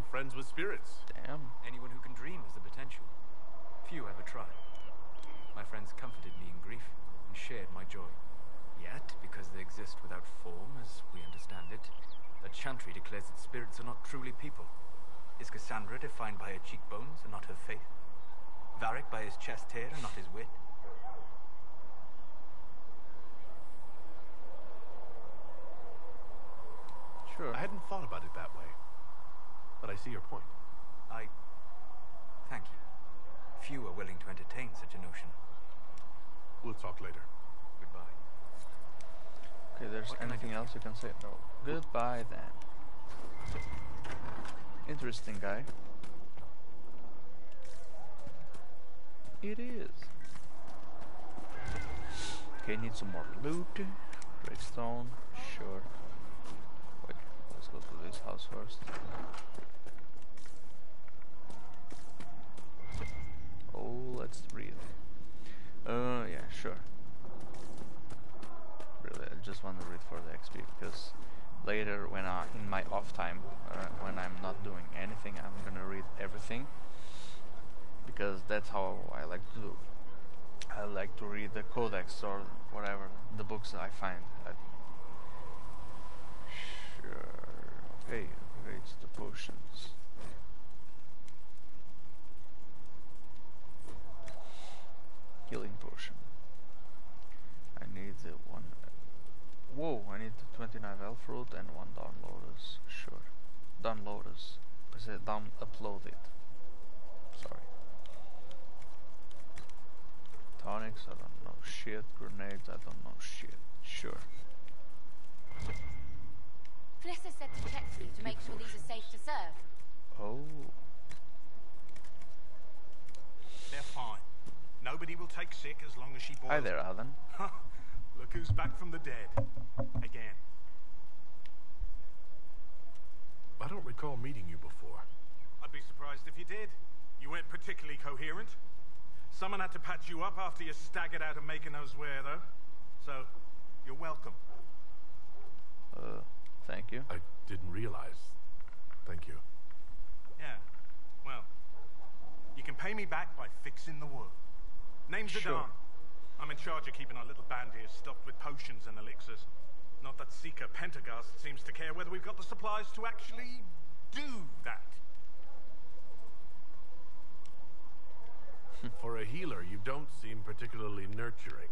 friends with spirits. Damn. Anyone who can dream has the potential. Few ever try. My friends comforted me in grief and shared my joy. Yet, because they exist without form, as we understand it, a chantry declares that spirits are not truly people. Is Cassandra defined by her cheekbones and not her faith? Varric by his chest hair and not his wit? Sure. I hadn't thought about it that way, but I see your point. Thank you. Few are willing to entertain such a notion. We'll talk later. Goodbye. Okay, there's anything else you can say? No. Goodbye then. Interesting guy. It is. Okay, need some more loot. Redstone, sure. Wait, let's go to this house first. Oh, let's read. Yeah, sure. Really, I just want to read for the XP because later, when in my off time, when I'm not doing anything, I'm gonna read everything because that's how I like to do. I like to read the codex or whatever the books I find. Sure. Okay, rates the potions. Healing potion. I need the one. Whoa! I need the 29 elf fruit and 1 down lotus. Sure. Down lotus. I said down uploaded. Sorry. Tonics, I don't know shit. Grenades, I don't know shit. Sure. Fliss has said to check for you to make sure these are safe to serve. Oh. They're fine. Nobody will take sick as long as she boils. Hi there, Alan. Look who's back from the dead. Again. I don't recall meeting you before. I'd be surprised if you did. You weren't particularly coherent. Someone had to patch you up after you staggered out of making those wear, though. So, you're welcome. Thank you. I didn't realize. Thank you. Yeah. Well, you can pay me back by fixing the work. Name's Adan. I'm in charge of keeping our little band here stocked with potions and elixirs. Not that Seeker Pentagast seems to care whether we've got the supplies to actually do that. For a healer, you don't seem particularly nurturing.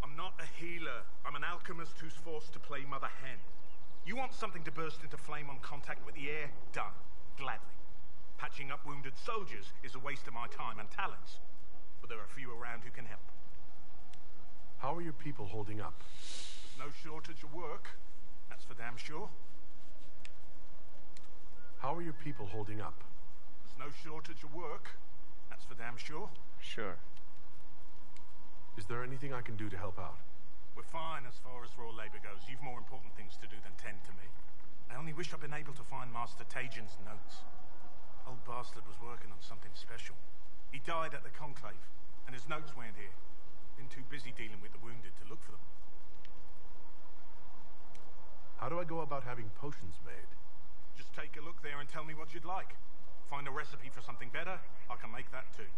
I'm not a healer. I'm an alchemist who's forced to play Mother Hen. You want something to burst into flame on contact with the air? Done. Gladly. Patching up wounded soldiers is a waste of my time and talents. But there are few around who can help. How are your people holding up? There's no shortage of work. That's for damn sure. How are your people holding up? There's no shortage of work. That's for damn sure. Sure. Is there anything I can do to help out? We're fine as far as raw labor goes. You've more important things to do than tend to me. I only wish I'd been able to find Master Tajin's notes. Old bastard was working on something special. He died at the Conclave, and his notes weren't here. Been too busy dealing with the wounded to look for them. How do I go about having potions made? Just take a look there and tell me what you'd like. Find a recipe for something better, I can make that too.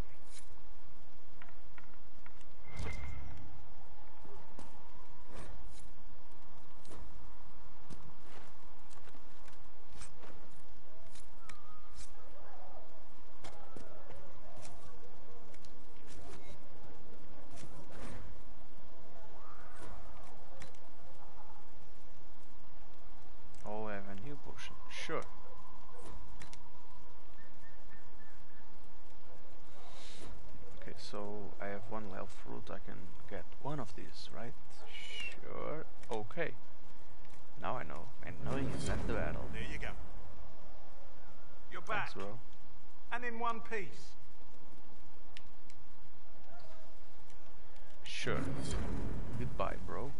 Oh, I have a new potion. Sure. Okay, so I have 1 health fruit. I can get 1 of these, right? Sure. Okay. Now I know. I know you sent the battle. There you go. You're back. Thanks, bro. And in one piece. Sure. Goodbye, bro.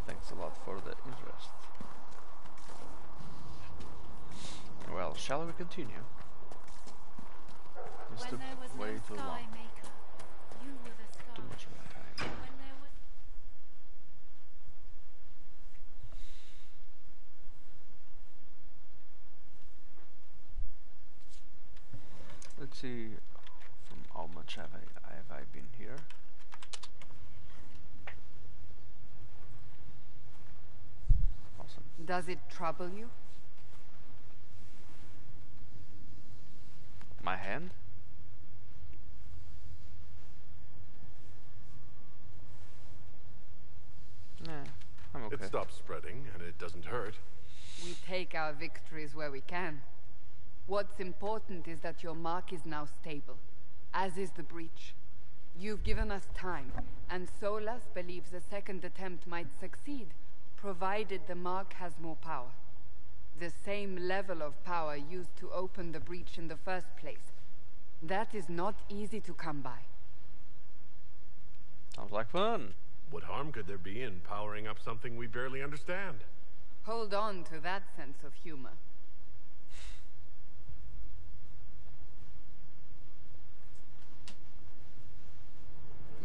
Thanks a lot for the interest. Well, shall we continue? This took way too long. Too much of my time. Let's see from how much have I been here. Awesome. Does it trouble you? My hand? Nah, I'm okay. It stops spreading, and it doesn't hurt. We take our victories where we can. What's important is that your mark is now stable, as is the breach. You've given us time, and Solas believes a second attempt might succeed, provided the mark has more power. The same level of power used to open the breach in the first place. That is not easy to come by. Sounds like fun. What harm could there be in powering up something we barely understand? Hold on to that sense of humor.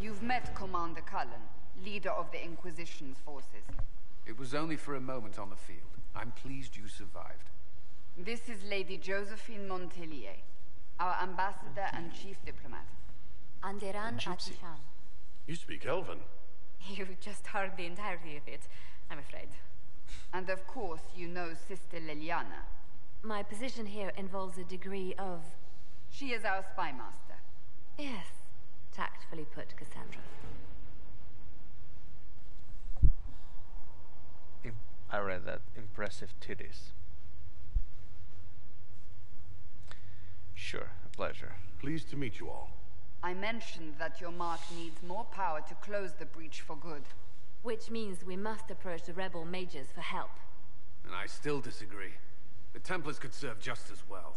You've met Commander Cullen, leader of the Inquisition's forces. It was only for a moment on the field. I'm pleased you survived. This is Lady Josephine Montelier, our ambassador and chief diplomat. Anderan Gypsy. Atishan. You speak Elven. You just heard the entirety of it, I'm afraid. And of course, you know Sister Liliana. My position here involves a degree of... She is our spy master. Yes, tactfully put, Cassandra. I read that. Impressive titties. Sure, a pleasure. Pleased to meet you all. I mentioned that your mark needs more power to close the breach for good. Which means we must approach the rebel mages for help. And I still disagree. The Templars could serve just as well.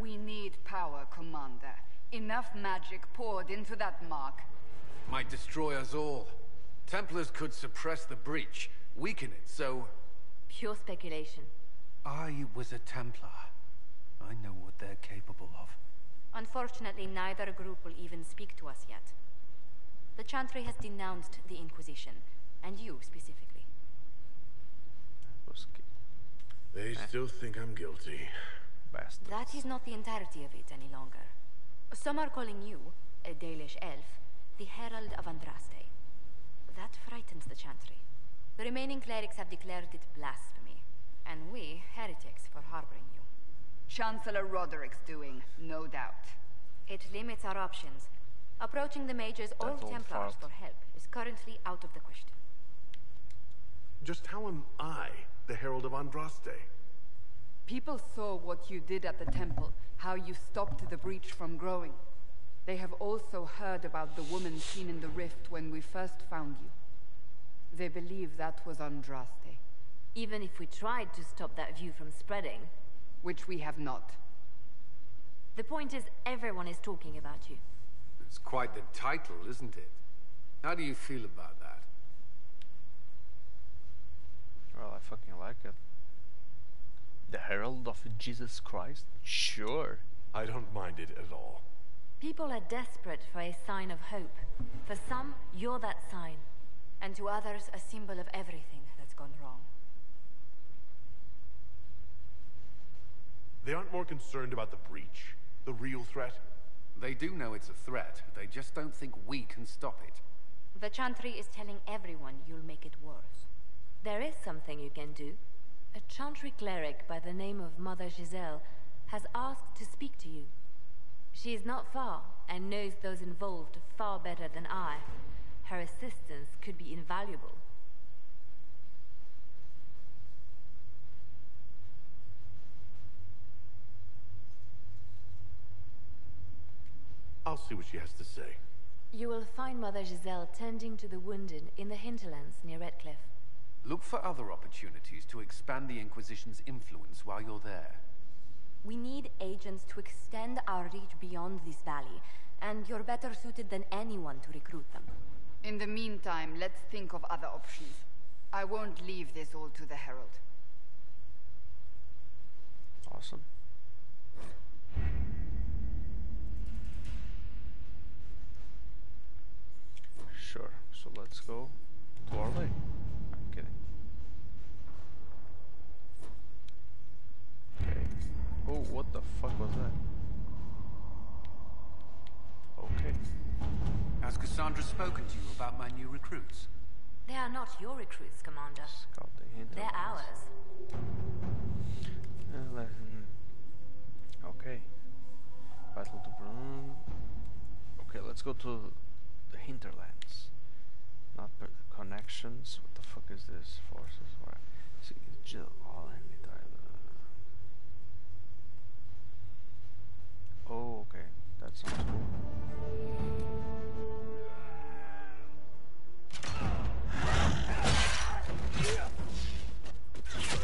We need power, Commander. Enough magic poured into that mark. Might destroy us all. Templars could suppress the breach, weaken it, so... Pure speculation. I was a Templar. I know what they're capable of. Unfortunately, neither group will even speak to us yet. The Chantry has denounced the Inquisition, and you specifically. They still think I'm guilty. Bastards. That is not the entirety of it any longer. Some are calling you, a Dalish elf, the Herald of Andraste. That frightens the Chantry. The remaining clerics have declared it blasphemy, and we, heretics, for harboring you. Chancellor Roderick's doing, no doubt. It limits our options. Approaching the mages or That old Templars fart. for help is currently out of the question. Just how am I the Herald of Andraste? People saw what you did at the temple, how you stopped the breach from growing. They have also heard about the woman seen in the rift when we first found you. They believe that was Andraste, Even if we tried to stop that view from spreading, which we have not. the point is everyone is talking about you. It's quite the title, isn't it? How do you feel about that? Well, I fucking like it. The Herald of Jesus Christ? Sure. I don't mind it at all. People are desperate for a sign of hope. For some, you're that sign. And to others, a symbol of everything that's gone wrong. They aren't more concerned about the breach, the real threat. They do know it's a threat. They just don't think we can stop it. The Chantry is telling everyone you'll make it worse. There is something you can do. A Chantry cleric by the name of Mother Giselle has asked to speak to you. She is not far and knows those involved far better than I. Her assistance could be invaluable. I'll see what she has to say. You will find Mother Giselle tending to the wounded in the hinterlands near Redcliffe. Look for other opportunities to expand the Inquisition's influence while you're there. We need agents to extend our reach beyond this valley, and you're better suited than anyone to recruit them. In the meantime, let's think of other options. I won't leave this all to the Herald. Awesome. Sure, so let's go to our way. I'm kidding. Okay. Oh, what the fuck was that? Okay. Has Cassandra spoken to you about my new recruits? They are not your recruits, Commander. Scout the hinterlands. They're ours. Okay. Battle to burn. Okay, let's go to the hinterlands. Not connections. What the fuck is this? Forces. Where? See, Jill. All enemy Oh, okay. That sounds cool.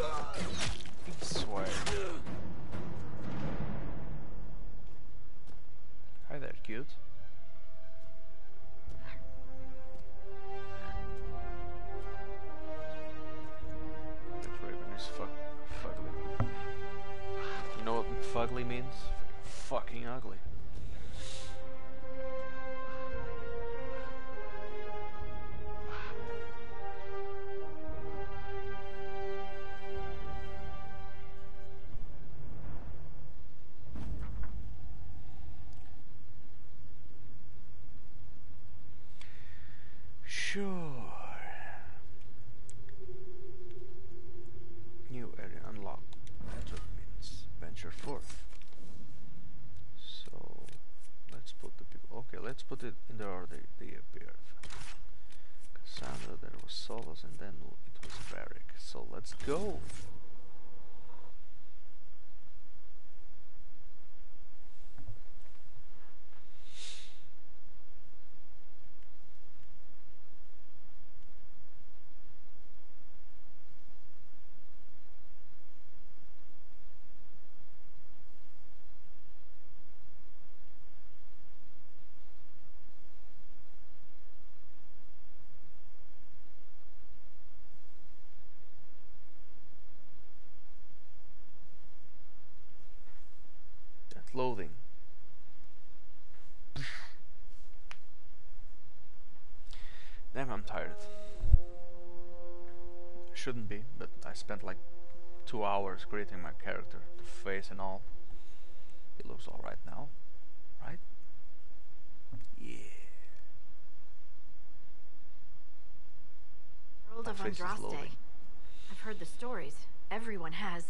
I swear. Hi there, cute. That raven is fugly. You know what fugly means? Fucking ugly. Sure. New area unlocked. That means venture forth. So let's put the people. Okay, let's put it in the order they appeared. Cassandra, there was Solos, and then it was Varric. So let's go. Loading. Damn, I'm tired. Shouldn't be, but I spent like 2 hours creating my character, the face and all. It looks alright now, right? Yeah. Herald of Andraste. I've heard the stories. Everyone has.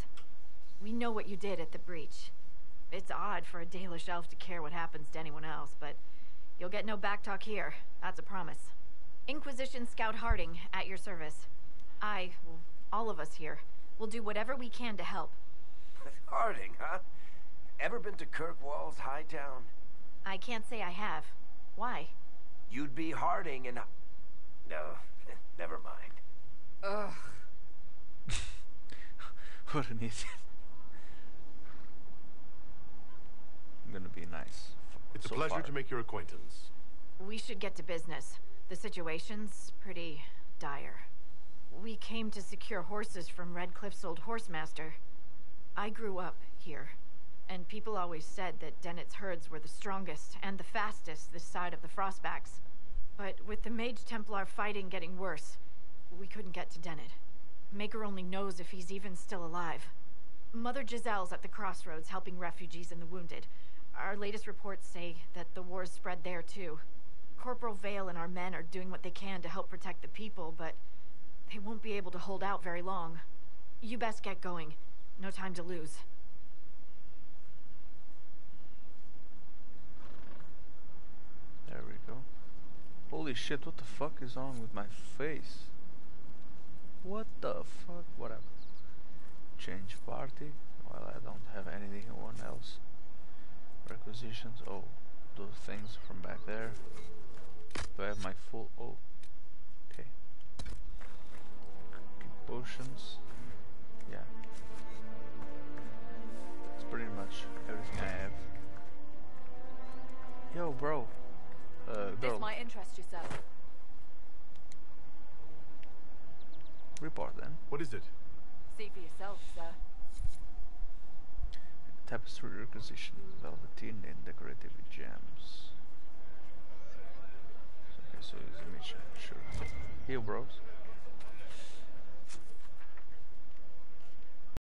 We know what you did at the breach. It's odd for a Dalish elf to care what happens to anyone else, but you'll get no backtalk here. That's a promise. Inquisition Scout Harding, at your service. All of us here, will do whatever we can to help. Harding, huh? Ever been to Kirkwall's Hightown? I can't say I have. Why? You'd be Harding and... No, never mind. Ugh. What an idiot. I'm gonna be nice. It's a pleasure to make your acquaintance. We should get to business. The situation's pretty dire. We came to secure horses from Redcliffe's old horsemaster. I grew up here, and people always said that Dennett's herds were the strongest and the fastest this side of the Frostbacks. But with the Mage Templar fighting getting worse, we couldn't get to Dennett. Maker only knows if he's even still alive. Mother Giselle's at the crossroads helping refugees and the wounded. Our latest reports say that the war's spread there too. Corporal Vale and our men are doing what they can to help protect the people, but they won't be able to hold out very long. You best get going. No time to lose. There we go. Holy shit, what the fuck is wrong with my face? What the fuck? Whatever. Change party? Well, I don't have anyone else. Requisitions. Oh, those things from back there. Do I have my full... Oh. Okay. Potions. Yeah. That's pretty much everything I have. Yo, bro. Girl. This might interest you, sir. Report then. What is it? See for yourself, sir. Tapestry requisition, velveteen and decorative with gems. Okay, so it's a mission, sure. Here, bros.